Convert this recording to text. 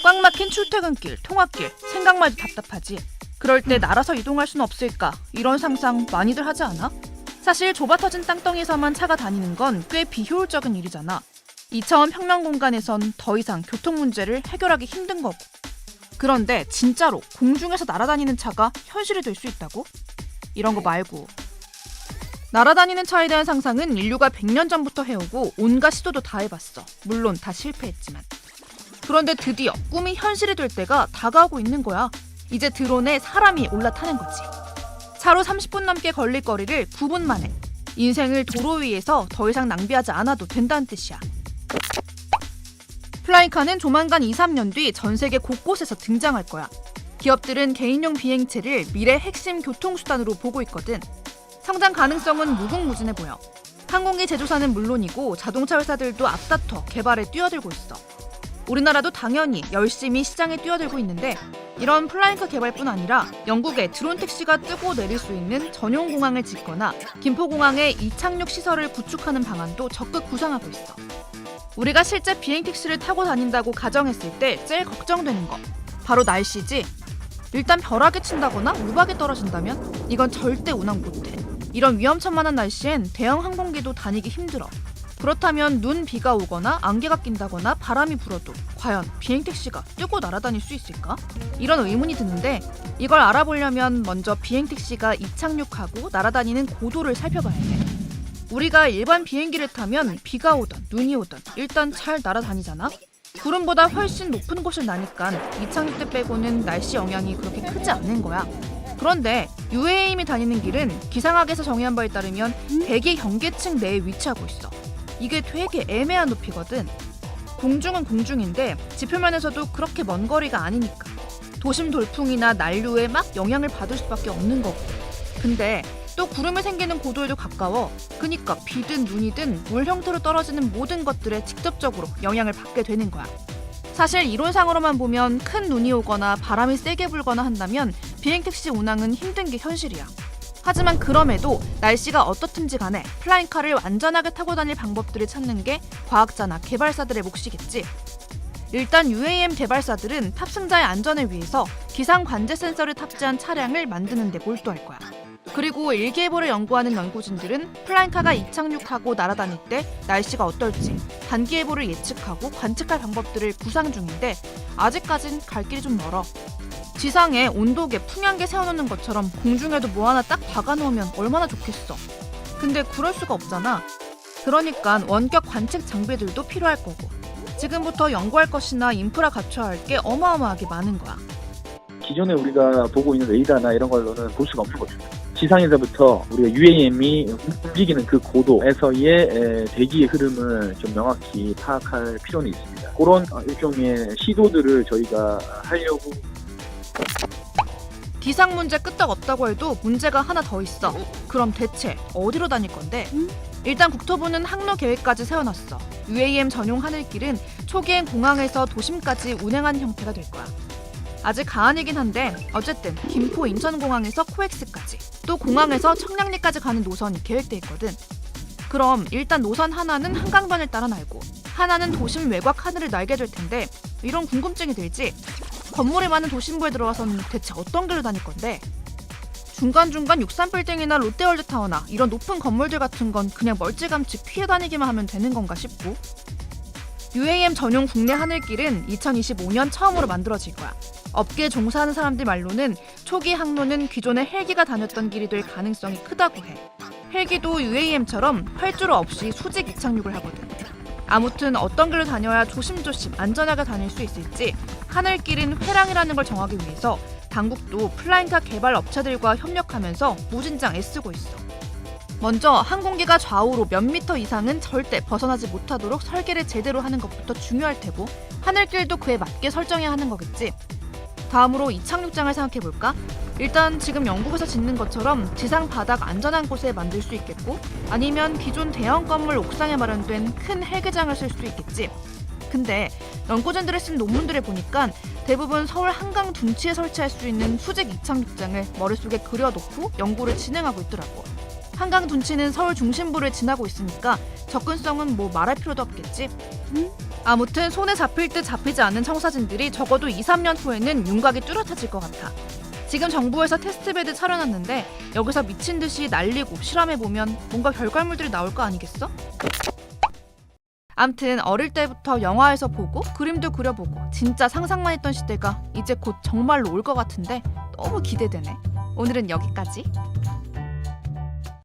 꽉 막힌 출퇴근길, 통학길, 생각만 해도 답답하지. 그럴 때 날아서 이동할 수는 없을까? 이런 상상 많이들 하지 않아? 사실 좁아터진 땅덩이에서만 차가 다니는 건 꽤 비효율적인 일이잖아. 2차원 평면 공간에선 더 이상 교통 문제를 해결하기 힘든 거고. 그런데 진짜로 공중에서 날아다니는 차가 현실이 될 수 있다고? 이런 거 말고. 날아다니는 차에 대한 상상은 인류가 100년 전부터 해오고 온갖 시도도 다 해봤어. 물론 다 실패했지만. 그런데 드디어 꿈이 현실이 될 때가 다가오고 있는 거야. 이제 드론에 사람이 올라타는 거지. 차로 30분 넘게 걸릴 거리를 9분 만에. 인생을 도로 위에서 더 이상 낭비하지 않아도 된다는 뜻이야. 플라잉카는 조만간 2-3년 뒤 전 세계 곳곳에서 등장할 거야. 기업들은 개인용 비행체를 미래 핵심 교통수단으로 보고 있거든. 성장 가능성은 무궁무진해 보여. 항공기 제조사는 물론이고 자동차 회사들도 앞다퉈 개발에 뛰어들고 있어. 우리나라도 당연히 열심히 시장에 뛰어들고 있는데 이런 플라잉카 개발뿐 아니라 영국에 드론 택시가 뜨고 내릴 수 있는 전용 공항을 짓거나 김포공항에 이착륙 시설을 구축하는 방안도 적극 구상하고 있어. 우리가 실제 비행 택시를 타고 다닌다고 가정했을 때 제일 걱정되는 거 바로 날씨지. 일단 벼락이 친다거나 우박이 떨어진다면 이건 절대 운항 못해. 이런 위험천만한 날씨엔 대형 항공기도 다니기 힘들어. 그렇다면 눈, 비가 오거나 안개가 낀다거나 바람이 불어도 과연 비행택시가 뜨고 날아다닐 수 있을까? 이런 의문이 드는데 이걸 알아보려면 먼저 비행택시가 이착륙하고 날아다니는 고도를 살펴봐야 해. 우리가 일반 비행기를 타면 비가 오든 눈이 오든 일단 잘 날아다니잖아? 구름보다 훨씬 높은 곳을 나니까 이착륙 때 빼고는 날씨 영향이 그렇게 크지 않는 거야. 그런데 UAM이 다니는 길은 기상학에서 정의한 바에 따르면 대기 경계층 내에 위치하고 있어. 이게 되게 애매한 높이거든. 공중은 공중인데 지표면에서도 그렇게 먼 거리가 아니니까 도심 돌풍이나 난류에 막 영향을 받을 수밖에 없는 거고. 근데 또 구름이 생기는 고도에도 가까워. 그니까 비든 눈이든 물 형태로 떨어지는 모든 것들에 직접적으로 영향을 받게 되는 거야. 사실 이론상으로만 보면 큰 눈이 오거나 바람이 세게 불거나 한다면 비행택시 운항은 힘든 게 현실이야. 하지만 그럼에도 날씨가 어떻든지 간에 플라잉카를 안전하게 타고 다닐 방법들을 찾는 게 과학자나 개발사들의 몫이겠지. 일단 UAM 개발사들은 탑승자의 안전을 위해서 기상 관제 센서를 탑재한 차량을 만드는 데 몰두할 거야. 그리고 일기예보를 연구하는 연구진들은 플라잉카가 이착륙하고 날아다닐 때 날씨가 어떨지 단기예보를 예측하고 관측할 방법들을 구상 중인데 아직까진 갈 길이 좀 멀어. 지상에 온도계, 풍향계 세워놓는 것처럼 공중에도 뭐 하나 딱 박아놓으면 얼마나 좋겠어. 근데 그럴 수가 없잖아. 그러니까 원격 관측 장비들도 필요할 거고 지금부터 연구할 것이나 인프라 갖춰야 할 게 어마어마하게 많은 거야. 기존에 우리가 보고 있는 레이더나 이런 걸로는 볼 수가 없는 거죠. 지상에서부터 우리가 UAM이 움직이는 그 고도에서의 대기의 흐름을 좀 명확히 파악할 필요는 있습니다. 그런 일종의 시도들을 저희가 하려고. 기상 문제 끄떡 없다고 해도 문제가 하나 더 있어. 그럼 대체 어디로 다닐 건데? 일단 국토부는 항로 계획까지 세워놨어. UAM 전용 하늘길은 초기엔 공항에서 도심까지 운행하는 형태가 될 거야. 아직 가안이긴 한데 어쨌든 김포 인천공항에서 코엑스까지 또 공항에서 청량리까지 가는 노선이 계획돼 있거든. 그럼 일단 노선 하나는 한강변을 따라 날고 하나는 도심 외곽 하늘을 날게 될 텐데 이런 궁금증이 들지? 건물이 많은 도심부에 들어와서는 대체 어떤 길로 다닐 건데? 중간중간 63빌딩이나 롯데월드타워나 이런 높은 건물들 같은 건 그냥 멀찌감치 피해 다니기만 하면 되는 건가 싶고. UAM 전용 국내 하늘길은 2025년 처음으로 만들어질 거야. 업계에 종사하는 사람들 말로는 초기 항로는 기존의 헬기가 다녔던 길이 될 가능성이 크다고 해. 헬기도 UAM처럼 활주로 없이 수직 이착륙을 하거든. 아무튼 어떤 길로 다녀야 조심조심 안전하게 다닐 수 있을지 하늘길은 회랑이라는 걸 정하기 위해서 당국도 플라잉카 개발 업체들과 협력하면서 무진장 애쓰고 있어. 먼저 항공기가 좌우로 몇 미터 이상은 절대 벗어나지 못하도록 설계를 제대로 하는 것부터 중요할 테고 하늘길도 그에 맞게 설정해야 하는 거겠지. 다음으로 이착륙장을 생각해볼까? 일단 지금 영국에서 짓는 것처럼 지상 바닥 안전한 곳에 만들 수 있겠고 아니면 기존 대형 건물 옥상에 마련된 큰 헬기장을 쓸 수도 있겠지. 근데 연구진들이 쓴 논문들을 보니까 대부분 서울 한강 둔치에 설치할 수 있는 수직 이착륙장을 머릿속에 그려놓고 연구를 진행하고 있더라고. 한강 둔치는 서울 중심부를 지나고 있으니까 접근성은 뭐 말할 필요도 없겠지. 아무튼 손에 잡힐 듯 잡히지 않는 청사진들이 적어도 2, 3년 후에는 윤곽이 뚜렷해질 것 같아. 지금 정부에서 테스트베드 차려놨는데 여기서 미친 듯이 날리고 실험해보면 뭔가 결과물들이 나올 거 아니겠어? 암튼 어릴 때부터 영화에서 보고 그림도 그려보고 진짜 상상만 했던 시대가 이제 곧 정말로 올 것 같은데 너무 기대되네. 오늘은 여기까지.